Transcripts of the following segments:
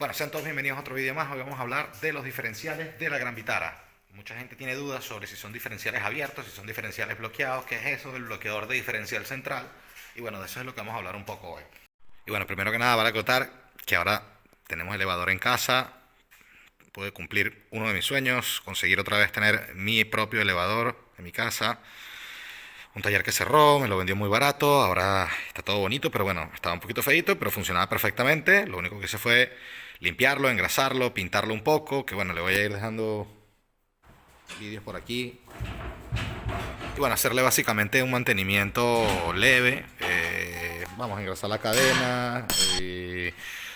Bueno, sean todos bienvenidos a otro vídeo más. Hoy vamos a hablar de los diferenciales de la Gran Vitara. Mucha gente tiene dudas sobre si son diferenciales abiertos, si son diferenciales bloqueados, qué es eso del bloqueador de diferencial central. Y bueno, de eso es lo que vamos a hablar un poco hoy. Y bueno, primero que nada, vale acotar que ahora tenemos elevador en casa. Pude cumplir uno de mis sueños, conseguir otra vez tener mi propio elevador en mi casa. Un taller que cerró, me lo vendió muy barato, ahora está todo bonito, pero bueno, estaba un poquito feíto, pero funcionaba perfectamente. Lo único que hice fue limpiarlo, engrasarlo, pintarlo un poco, que bueno, le voy a ir dejando vídeos por aquí. Y bueno, hacerle básicamente un mantenimiento leve. Vamos a engrasar la cadena,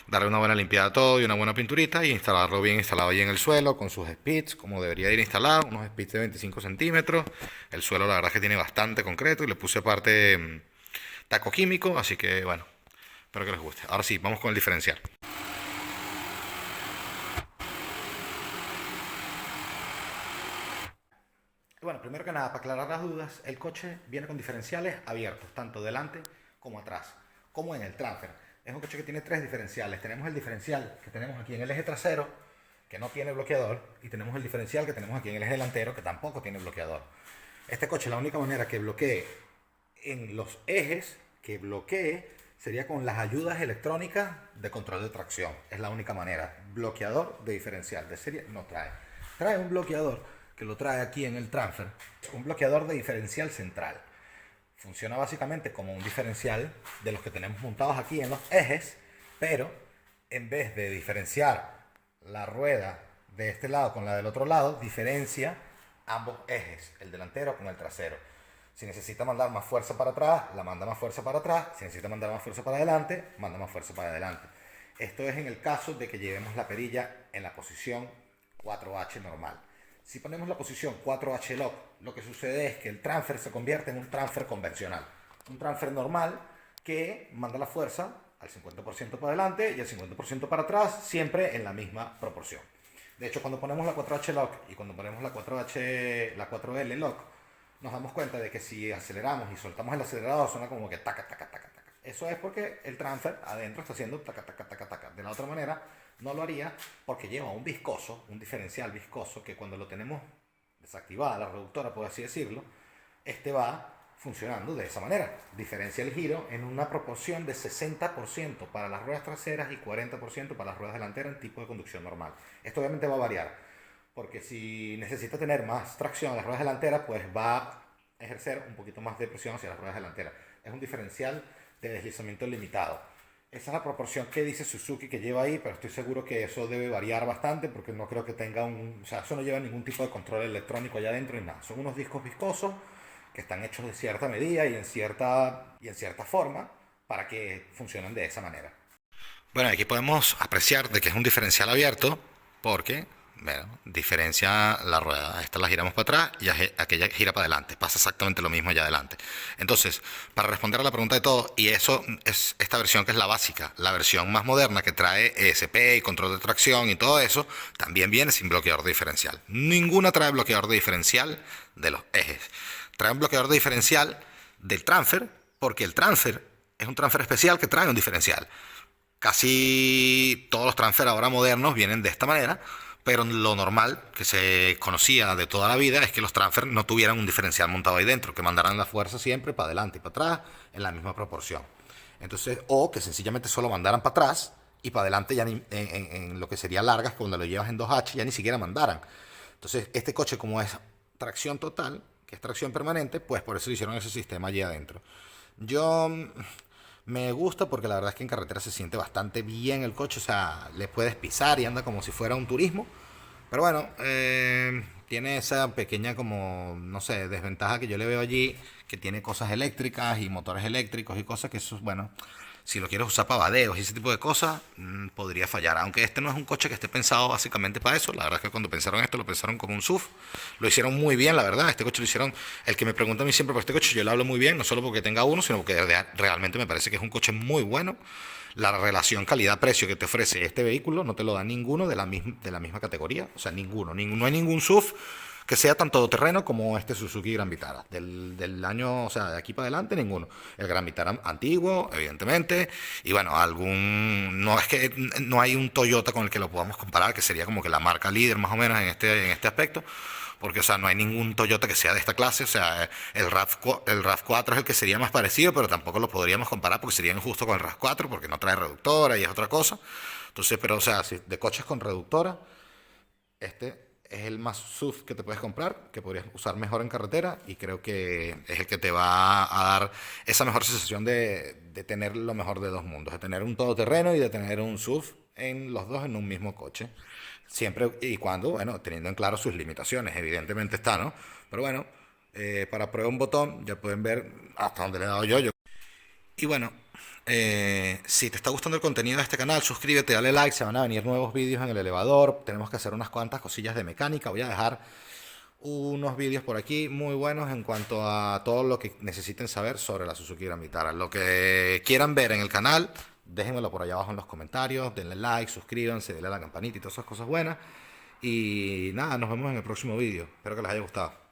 darle una buena limpiada a todo y una buena pinturita y instalarlo bien instalado ahí en el suelo con sus speeds como debería ir instalado, unos speeds de 25 centímetros. El suelo la verdad es que tiene bastante concreto y le puse aparte taco químico, así que bueno, espero que les guste. Ahora sí, vamos con el diferencial. Bueno, primero que nada, para aclarar las dudas, el coche viene con diferenciales abiertos, tanto delante como atrás, como en el transfer. Es un coche que tiene tres diferenciales. Tenemos el diferencial que tenemos aquí en el eje trasero, que no tiene bloqueador, y tenemos el diferencial que tenemos aquí en el eje delantero, que tampoco tiene bloqueador. Este coche, la única manera que bloquee en los ejes, que bloquee, sería con las ayudas electrónicas de control de tracción. Es la única manera. Bloqueador de diferencial de serie no trae. Trae un bloqueador que lo trae aquí en el transfer, un bloqueador de diferencial central. Funciona básicamente como un diferencial de los que tenemos montados aquí en los ejes, pero en vez de diferenciar la rueda de este lado con la del otro lado, diferencia ambos ejes, el delantero con el trasero. Si necesita mandar más fuerza para atrás, la manda más fuerza para atrás. Si necesita mandar más fuerza para adelante, manda más fuerza para adelante. Esto es en el caso de que llevemos la perilla en la posición 4H normal. Si ponemos la posición 4H lock, lo que sucede es que el transfer se convierte en un transfer convencional. Un transfer normal que manda la fuerza al 50% para adelante y al 50% para atrás, siempre en la misma proporción. De hecho, cuando ponemos la 4H lock y cuando ponemos la 4L lock, nos damos cuenta de que si aceleramos y soltamos el acelerador, suena como que taca, taca, taca, taca. Eso es porque el transfer adentro está haciendo taca, taca, taca, taca. De la otra manera, no lo haría porque lleva un viscoso, un diferencial viscoso, que cuando lo tenemos desactivada la reductora, por así decirlo, este va funcionando de esa manera. Diferencia el giro en una proporción de 60% para las ruedas traseras y 40% para las ruedas delanteras en tipo de conducción normal. Esto obviamente va a variar, porque si necesita tener más tracción a las ruedas delanteras, pues va a ejercer un poquito más de presión hacia las ruedas delanteras. Es un diferencial de deslizamiento limitado. Esa es la proporción que dice Suzuki que lleva ahí, pero estoy seguro que eso debe variar bastante porque no creo que tenga o sea, eso no lleva ningún tipo de control electrónico allá adentro ni nada. Son unos discos viscosos que están hechos de cierta medida y en cierta forma para que funcionen de esa manera. Bueno, aquí podemos apreciar de que es un diferencial abierto porque, bueno, diferencia la rueda. Esta la giramos para atrás y aquella gira para adelante. Pasa exactamente lo mismo allá adelante. Entonces, para responder a la pregunta de todo, y eso es esta versión que es la básica, la versión más moderna que trae ESP y control de tracción y todo eso, también viene sin bloqueador de diferencial. Ninguna trae bloqueador de diferencial de los ejes. Trae un bloqueador de diferencial del transfer, porque el transfer es un transfer especial que trae un diferencial. Casi todos los transfer ahora modernos vienen de esta manera, pero lo normal que se conocía de toda la vida es que los transfer no tuvieran un diferencial montado ahí dentro, que mandaran la fuerza siempre para adelante y para atrás en la misma proporción. Entonces, o que sencillamente solo mandaran para atrás y para adelante ya en lo que sería largas, cuando lo llevas en 2H ya ni siquiera mandaran. Entonces, este coche, como es tracción total, que es tracción permanente, pues por eso le hicieron ese sistema allí adentro. Yo me gusta porque la verdad es que en carretera se siente bastante bien el coche, o sea, le puedes pisar y anda como si fuera un turismo. Pero bueno, tiene esa pequeña como, no sé, desventaja que yo le veo allí, que tiene cosas eléctricas y motores eléctricos y cosas que eso, bueno, si lo quieres usar para vadeos y ese tipo de cosas, podría fallar. Aunque este no es un coche que esté pensado básicamente para eso. La verdad es que cuando pensaron esto, lo pensaron como un SUV. Lo hicieron muy bien, la verdad. Este coche lo hicieron. El que me pregunta a mí siempre por este coche, yo le hablo muy bien, no solo porque tenga uno, sino porque realmente me parece que es un coche muy bueno. La relación calidad-precio que te ofrece este vehículo no te lo da ninguno de la misma categoría. O sea, ninguno. No hay ningún SUV que sea tan todoterreno como este Suzuki Gran Vitara. Del año, o sea, de aquí para adelante, ninguno. El Gran Vitara antiguo, evidentemente. Y bueno, no es que no hay un Toyota con el que lo podamos comparar, que sería como que la marca líder más o menos en este aspecto. Porque, o sea, no hay ningún Toyota que sea de esta clase. O sea, el RAV4 es el que sería más parecido, pero tampoco lo podríamos comparar porque sería injusto con el RAV4, porque no trae reductora y es otra cosa. Entonces, pero, o sea, si de coches con reductora, este es el más SUV que te puedes comprar, que podrías usar mejor en carretera y creo que es el que te va a dar esa mejor sensación de tener lo mejor de dos mundos, de tener un todoterreno y de tener un SUV en los dos en un mismo coche. Siempre y cuando, bueno, teniendo en claro sus limitaciones, evidentemente está, ¿no? Pero bueno, para prueba un botón, ya pueden ver hasta dónde le he dado yo. Y bueno, si te está gustando el contenido de este canal, suscríbete, dale like, se van a venir nuevos vídeos en el elevador, tenemos que hacer unas cuantas cosillas de mecánica, voy a dejar unos vídeos por aquí muy buenos en cuanto a todo lo que necesiten saber sobre la Suzuki Gran Vitara. Lo que quieran ver en el canal, déjenmelo por allá abajo en los comentarios, denle like, suscríbanse, denle a la campanita y todas esas cosas buenas. Y nada, nos vemos en el próximo vídeo, espero que les haya gustado.